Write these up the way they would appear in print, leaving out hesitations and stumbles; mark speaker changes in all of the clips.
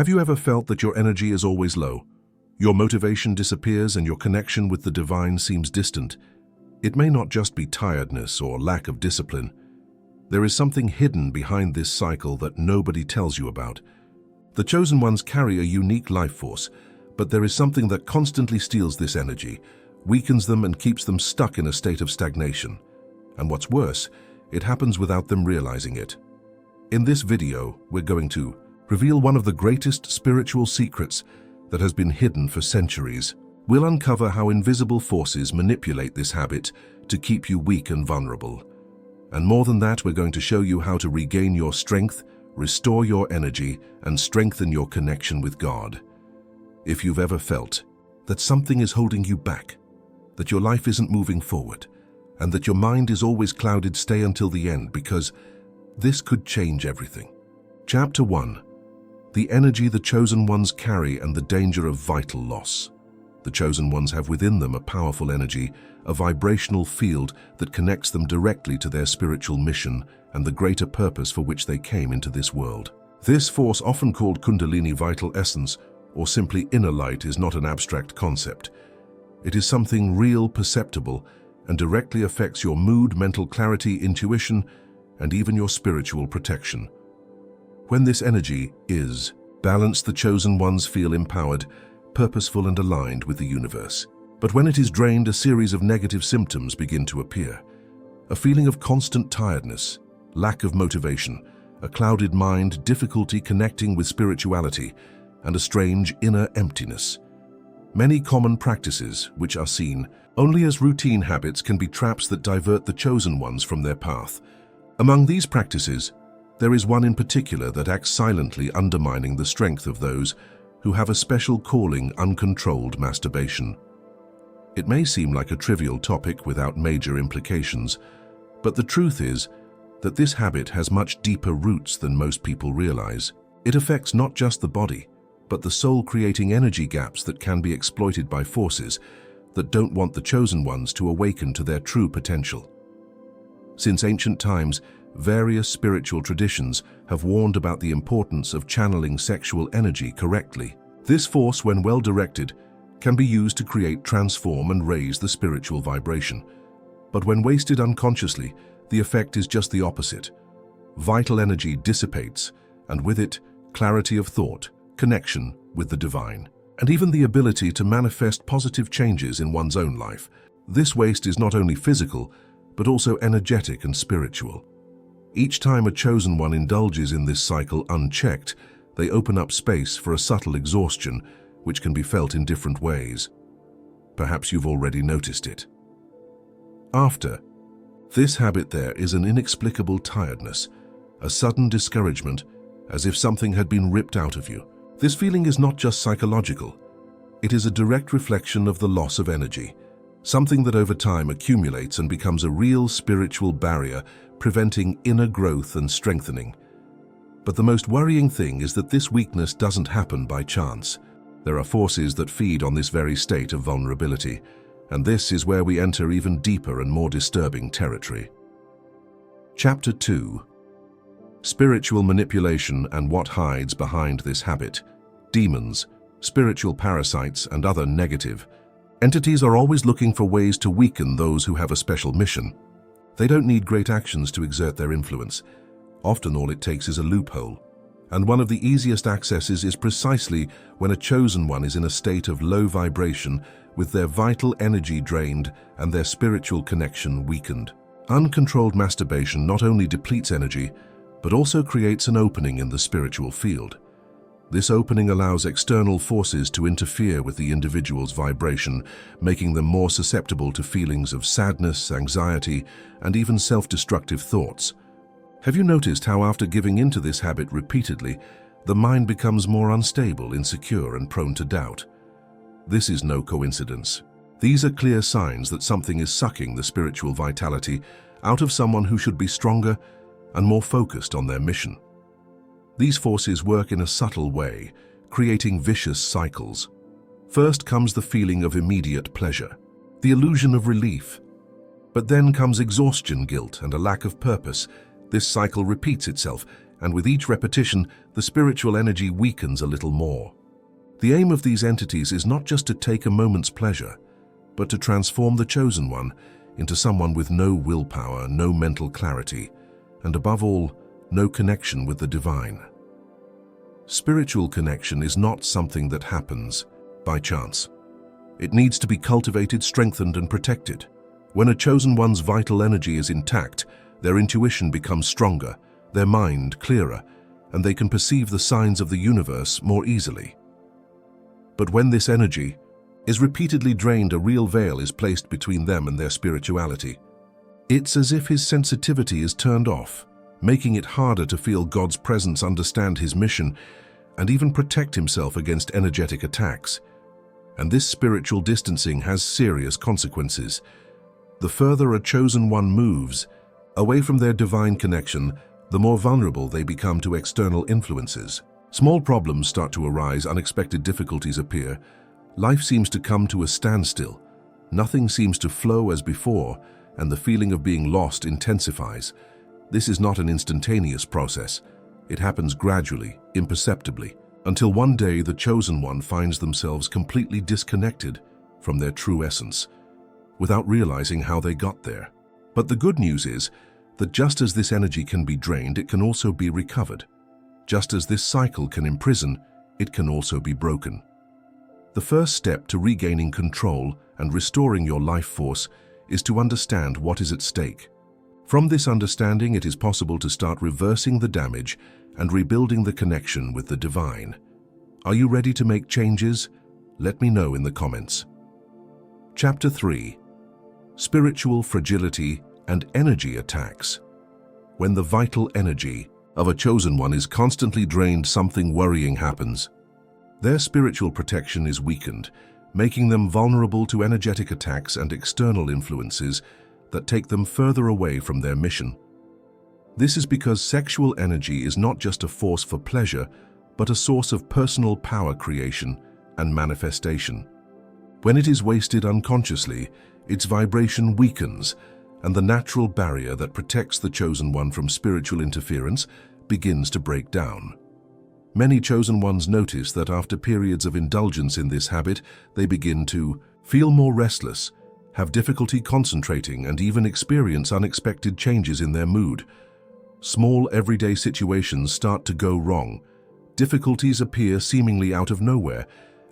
Speaker 1: Have you ever felt that your energy is always low? Your motivation disappears and your connection with the divine seems distant. It may not just be tiredness or lack of discipline. There is something hidden behind this cycle that nobody tells you about. The chosen ones carry a unique life force, but there is something that constantly steals this energy, weakens them and keeps them stuck in a state of stagnation. And what's worse, it happens without them realizing it. In this video, we're going to reveal one of the greatest spiritual secrets that has been hidden for centuries. We'll uncover how invisible forces manipulate this habit to keep you weak and vulnerable. And more than that, we're going to show you how to regain your strength, restore your energy, and strengthen your connection with God. If you've ever felt that something is holding you back, that your life isn't moving forward, and that your mind is always clouded, stay until the end, because this could change everything. Chapter 1. The energy the chosen ones carry and the danger of vital loss. The chosen ones have within them a powerful energy, a vibrational field that connects them directly to their spiritual mission and the greater purpose for which they came into this world. This force, often called Kundalini vital essence, or simply inner light, is not an abstract concept. It is something real, perceptible, and directly affects your mood, mental clarity, intuition, and even your spiritual protection. When this energy is balanced, the chosen ones feel empowered, purposeful, and aligned with the universe. But when it is drained, a series of negative symptoms begin to appear. A feeling of constant tiredness, lack of motivation, a clouded mind, difficulty connecting with spirituality, and a strange inner emptiness. Many common practices, which are seen only as routine habits, can be traps that divert the chosen ones from their path. Among these practices, there is one in particular that acts silently, undermining the strength of those who have a special calling: uncontrolled masturbation. It may seem like a trivial topic without major implications, but the truth is that this habit has much deeper roots than most people realize. It affects not just the body, but the soul, creating energy gaps that can be exploited by forces that don't want the chosen ones to awaken to their true potential. Since ancient times, various spiritual traditions have warned about the importance of channeling sexual energy correctly. This force, when well directed, can be used to create, transform, and raise the spiritual vibration. But when wasted unconsciously, the effect is just the opposite. Vital energy dissipates, and with it, clarity of thought, connection with the divine, and even the ability to manifest positive changes in one's own life. This waste is not only physical, but also energetic and spiritual. Each time a chosen one indulges in this cycle unchecked, they open up space for a subtle exhaustion, which can be felt in different ways. Perhaps you've already noticed it. After this habit, there is an inexplicable tiredness, a sudden discouragement, as if something had been ripped out of you. This feeling is not just psychological. It is a direct reflection of the loss of energy, something that over time accumulates and becomes a real spiritual barrier, preventing inner growth and strengthening. But the most worrying thing is that this weakness doesn't happen by chance. There are forces that feed on this very state of vulnerability, and this is where we enter even deeper and more disturbing territory. Chapter 2. Spiritual manipulation and what hides behind this habit. Demons, spiritual parasites, and other negative entities are always looking for ways to weaken those who have a special mission. They don't need great actions to exert their influence. Often all it takes is a loophole. And one of the easiest accesses is precisely when a chosen one is in a state of low vibration, with their vital energy drained and their spiritual connection weakened. Uncontrolled masturbation not only depletes energy, but also creates an opening in the spiritual field. This opening allows external forces to interfere with the individual's vibration, making them more susceptible to feelings of sadness, anxiety, and even self-destructive thoughts. Have you noticed how after giving into this habit repeatedly, the mind becomes more unstable, insecure, and prone to doubt? This is no coincidence. These are clear signs that something is sucking the spiritual vitality out of someone who should be stronger and more focused on their mission. These forces work in a subtle way, creating vicious cycles. First comes the feeling of immediate pleasure, the illusion of relief. But then comes exhaustion, guilt, and a lack of purpose. This cycle repeats itself, and with each repetition, the spiritual energy weakens a little more. The aim of these entities is not just to take a moment's pleasure, but to transform the chosen one into someone with no willpower, no mental clarity, and above all, no connection with the divine. Spiritual connection is not something that happens by chance. It needs to be cultivated, strengthened, and protected. When a chosen one's vital energy is intact, their intuition becomes stronger, their mind clearer, and they can perceive the signs of the universe more easily. But when this energy is repeatedly drained, a real veil is placed between them and their spirituality. It's as if his sensitivity is turned off, making it harder to feel God's presence, understand his mission, and even protect himself against energetic attacks. And this spiritual distancing has serious consequences. The further a chosen one moves away from their divine connection, the more vulnerable they become to external influences. Small problems start to arise, unexpected difficulties appear. Life seems to come to a standstill. Nothing seems to flow as before, and the feeling of being lost intensifies. This is not an instantaneous process. It happens gradually, imperceptibly, until one day the chosen one finds themselves completely disconnected from their true essence, without realizing how they got there. But the good news is that just as this energy can be drained, it can also be recovered. Just as this cycle can imprison, it can also be broken. The first step to regaining control and restoring your life force is to understand what is at stake. From this understanding, it is possible to start reversing the damage and rebuilding the connection with the divine. Are you ready to make changes? Let me know in the comments. Chapter 3. Spiritual Fragility and Energy Attacks. When the vital energy of a chosen one is constantly drained, something worrying happens. Their spiritual protection is weakened, making them vulnerable to energetic attacks and external influences that take them further away from their mission. This is because sexual energy is not just a force for pleasure, but a source of personal power creation and manifestation. When it is wasted unconsciously, its vibration weakens, and the natural barrier that protects the chosen one from spiritual interference begins to break down. Many chosen ones notice that after periods of indulgence in this habit, they begin to feel more restless, have difficulty concentrating, and even experience unexpected changes in their mood. Small everyday situations start to go wrong. Difficulties appear seemingly out of nowhere,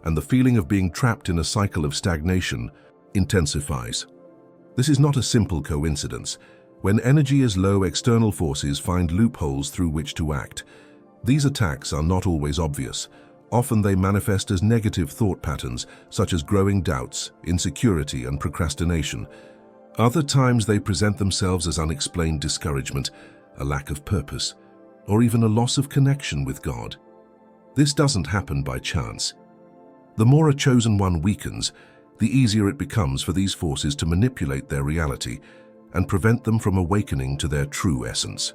Speaker 1: and the feeling of being trapped in a cycle of stagnation intensifies. This is not a simple coincidence. When energy is low, external forces find loopholes through which to act. These attacks are not always obvious. Often they manifest as negative thought patterns, such as growing doubts, insecurity, and procrastination. Other times they present themselves as unexplained discouragement, a lack of purpose, or even a loss of connection with God. This doesn't happen by chance. The more a chosen one weakens, the easier it becomes for these forces to manipulate their reality and prevent them from awakening to their true essence.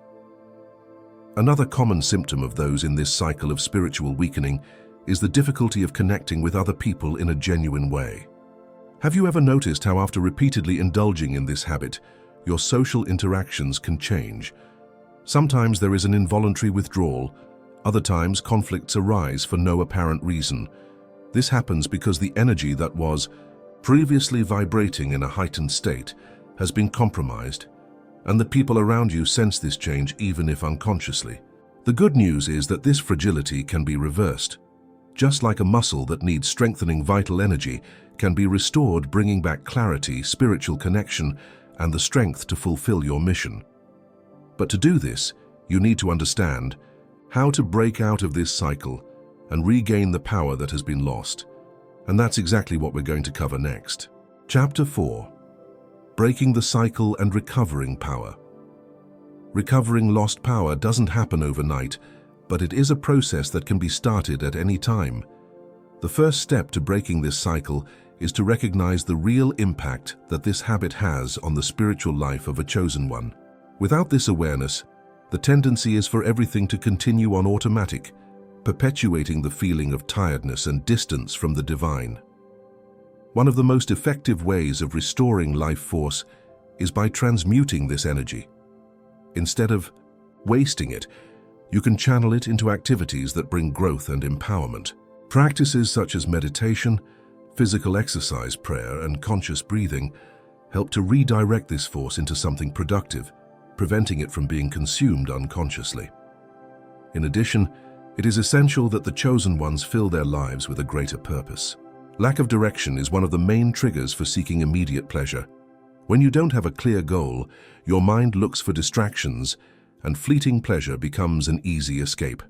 Speaker 1: Another common symptom of those in this cycle of spiritual weakening is the difficulty of connecting with other people in a genuine way. Have you ever noticed how after repeatedly indulging in this habit, your social interactions can change? Sometimes there is an involuntary withdrawal, other times conflicts arise for no apparent reason. This happens because the energy that was previously vibrating in a heightened state has been compromised, and the people around you sense this change even if unconsciously. The good news is that this fragility can be reversed. Just like a muscle that needs strengthening, vital energy can be restored, bringing back clarity, spiritual connection, and the strength to fulfill your mission. But to do this, you need to understand how to break out of this cycle and regain the power that has been lost. And that's exactly what we're going to cover next. Chapter 4. Breaking the cycle and recovering power. Recovering lost power doesn't happen overnight, but it is a process that can be started at any time. The first step to breaking this cycle is to recognize the real impact that this habit has on the spiritual life of a chosen one. Without this awareness, the tendency is for everything to continue on automatic, perpetuating the feeling of tiredness and distance from the divine. One of the most effective ways of restoring life force is by transmuting this energy. Instead of wasting it, You can channel it into activities that bring growth and empowerment. Practices such as meditation, physical exercise, prayer, and conscious breathing help to redirect this force into something productive, preventing it from being consumed unconsciously. In addition, it is essential that the chosen ones fill their lives with a greater purpose. Lack of direction is one of the main triggers for seeking immediate pleasure. When you don't have a clear goal, your mind looks for distractions, and fleeting pleasure becomes an easy escape.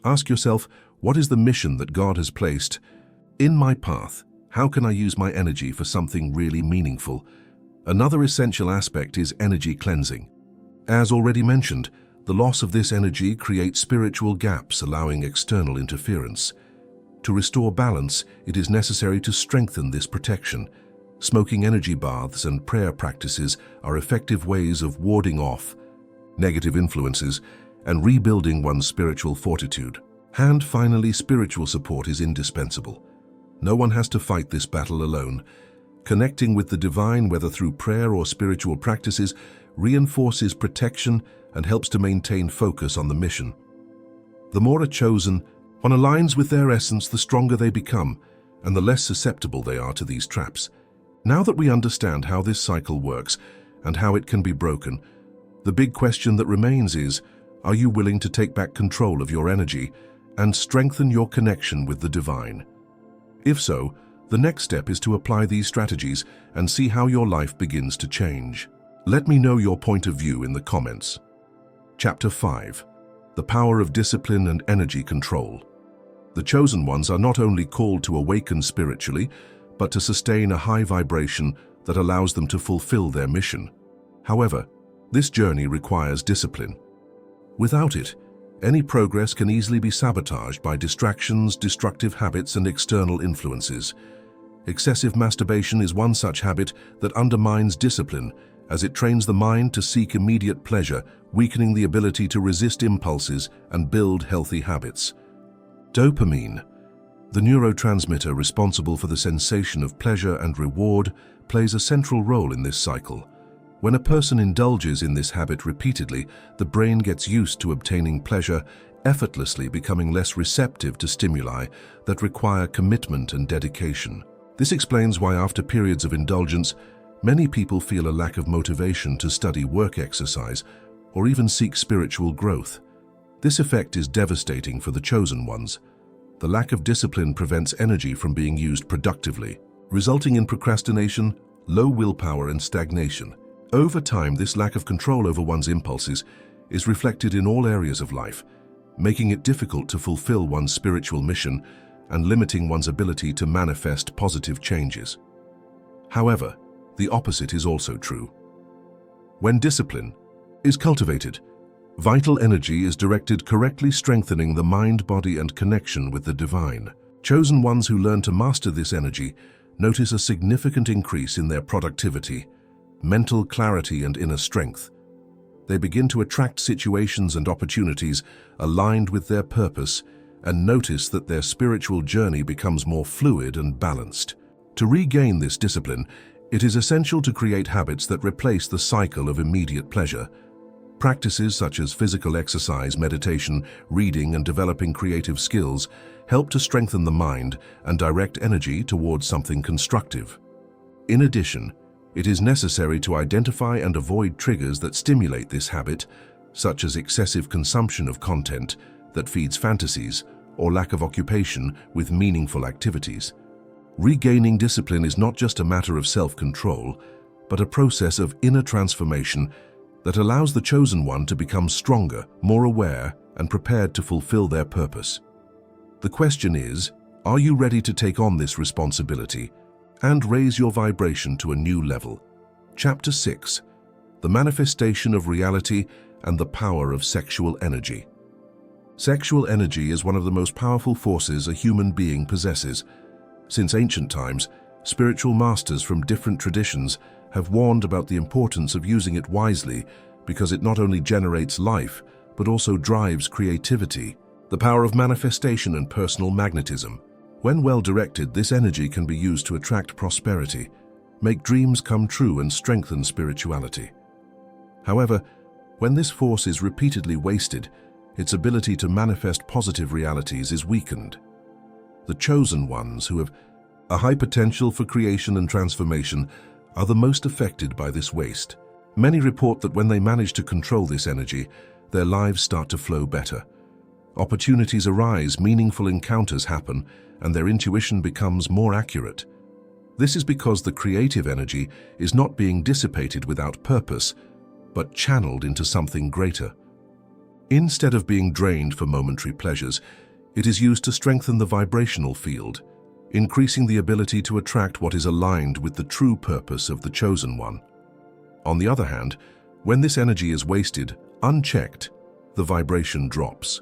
Speaker 1: Ask yourself, what is the mission that God has placed in my path? How can I use my energy for something really meaningful? Another essential aspect is energy cleansing. As already mentioned, the loss of this energy creates spiritual gaps, allowing external interference. To restore balance, it is necessary to strengthen this protection. Smoking energy baths and prayer practices are effective ways of warding off negative influences and rebuilding one's spiritual fortitude. And finally, spiritual support is indispensable. No one has to fight this battle alone. Connecting with the divine, whether through prayer or spiritual practices, reinforces protection and helps to maintain focus on the mission. The more a chosen one aligns with their essence, the stronger they become and the less susceptible they are to these traps. Now that we understand how this cycle works and how it can be broken, the big question that remains is, are you willing to take back control of your energy and strengthen your connection with the divine? If so, the next step is to apply these strategies and see how your life begins to change. Let me know your point of view in the comments. Chapter 5. The Power of Discipline and Energy Control. The chosen ones are not only called to awaken spiritually, but to sustain a high vibration that allows them to fulfill their mission. However, this journey requires discipline. Without it, any progress can easily be sabotaged by distractions, destructive habits, and external influences. Excessive masturbation is one such habit that undermines discipline, as it trains the mind to seek immediate pleasure, weakening the ability to resist impulses and build healthy habits. Dopamine, the neurotransmitter responsible for the sensation of pleasure and reward, plays a central role in this cycle. When a person indulges in this habit repeatedly, the brain gets used to obtaining pleasure, effortlessly becoming less receptive to stimuli that require commitment and dedication. This explains why after periods of indulgence, many people feel a lack of motivation to study, work, exercise, or even seek spiritual growth. This effect is devastating for the chosen ones. The lack of discipline prevents energy from being used productively, resulting in procrastination, low willpower, and stagnation. Over time, this lack of control over one's impulses is reflected in all areas of life, making it difficult to fulfill one's spiritual mission and limiting one's ability to manifest positive changes. However, the opposite is also true. When discipline is cultivated, vital energy is directed correctly, strengthening the mind, body, and connection with the divine. Chosen ones who learn to master this energy notice a significant increase in their productivity, mental clarity, and inner strength. They begin to attract situations and opportunities aligned with their purpose and notice that their spiritual journey becomes more fluid and balanced. To regain this discipline, it is essential to create habits that replace the cycle of immediate pleasure. Practices such as physical exercise, meditation, reading, and developing creative skills help to strengthen the mind and direct energy towards something constructive. In addition, it is necessary to identify and avoid triggers that stimulate this habit, such as excessive consumption of content that feeds fantasies or lack of occupation with meaningful activities. Regaining discipline is not just a matter of self-control, but a process of inner transformation that allows the chosen one to become stronger, more aware, and prepared to fulfill their purpose. The question is, are you ready to take on this responsibility and raise your vibration to a new level? Chapter 6. The Manifestation of Reality and the Power of Sexual Energy. Sexual energy is one of the most powerful forces a human being possesses. Since ancient times, spiritual masters from different traditions have warned about the importance of using it wisely because it not only generates life, but also drives creativity. The power of manifestation and personal magnetism. When well directed, this energy can be used to attract prosperity, make dreams come true, and strengthen spirituality. However, when this force is repeatedly wasted, its ability to manifest positive realities is weakened. The chosen ones, who have a high potential for creation and transformation, are the most affected by this waste. Many report that when they manage to control this energy, their lives start to flow better. Opportunities arise, meaningful encounters happen, and their intuition becomes more accurate. This is because the creative energy is not being dissipated without purpose, but channeled into something greater. Instead of being drained for momentary pleasures, it is used to strengthen the vibrational field, increasing the ability to attract what is aligned with the true purpose of the chosen one. On the other hand, when this energy is wasted, unchecked, the vibration drops.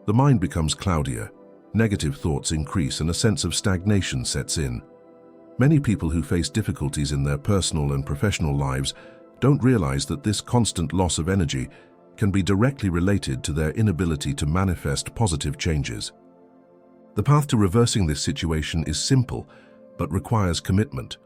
Speaker 1: The mind becomes cloudier, negative thoughts increase, and a sense of stagnation sets in. Many people who face difficulties in their personal and professional lives don't realize that this constant loss of energy can be directly related to their inability to manifest positive changes. The path to reversing this situation is simple, but requires commitment.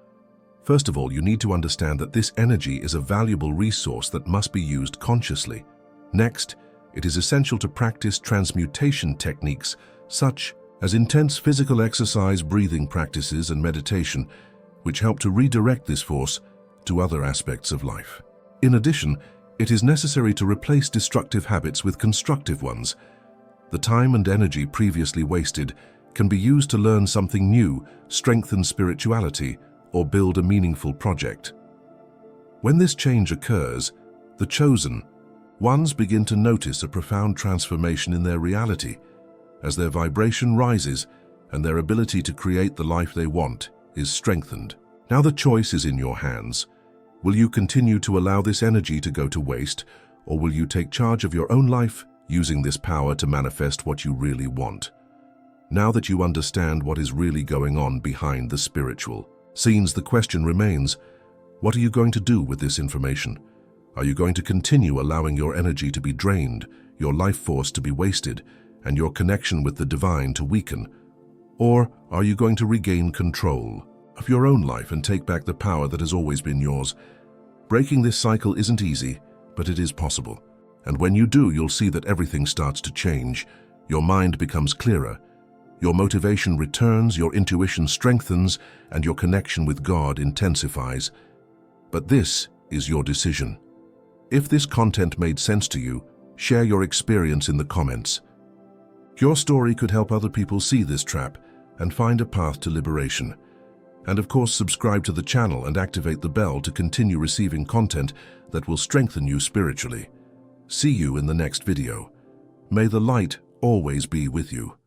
Speaker 1: First of all, you need to understand that this energy is a valuable resource that must be used consciously. Next, it is essential to practice transmutation techniques such as intense physical exercise, breathing practices, and meditation, which help to redirect this force to other aspects of life. In addition, it is necessary to replace destructive habits with constructive ones. The time and energy previously wasted can be used to learn something new, strengthen spirituality, or build a meaningful project. When this change occurs, the chosen ones begin to notice a profound transformation in their reality, as their vibration rises and their ability to create the life they want is strengthened. Now the choice is in your hands. Will you continue to allow this energy to go to waste, or will you take charge of your own life, using this power to manifest what you really want? Now that you understand what is really going on behind the spiritual scenes, the question remains, what are you going to do with this information? Are you going to continue allowing your energy to be drained, your life force to be wasted, and your connection with the divine to weaken? Or are you going to regain control of your own life and take back the power that has always been yours? Breaking this cycle isn't easy, but it is possible. And when you do, you'll see that everything starts to change. Your mind becomes clearer. Your motivation returns, your intuition strengthens, and your connection with God intensifies. But this is your decision. If this content made sense to you, share your experience in the comments. Your story could help other people see this trap and find a path to liberation. And of course, subscribe to the channel and activate the bell to continue receiving content that will strengthen you spiritually. See you in the next video. May the light always be with you.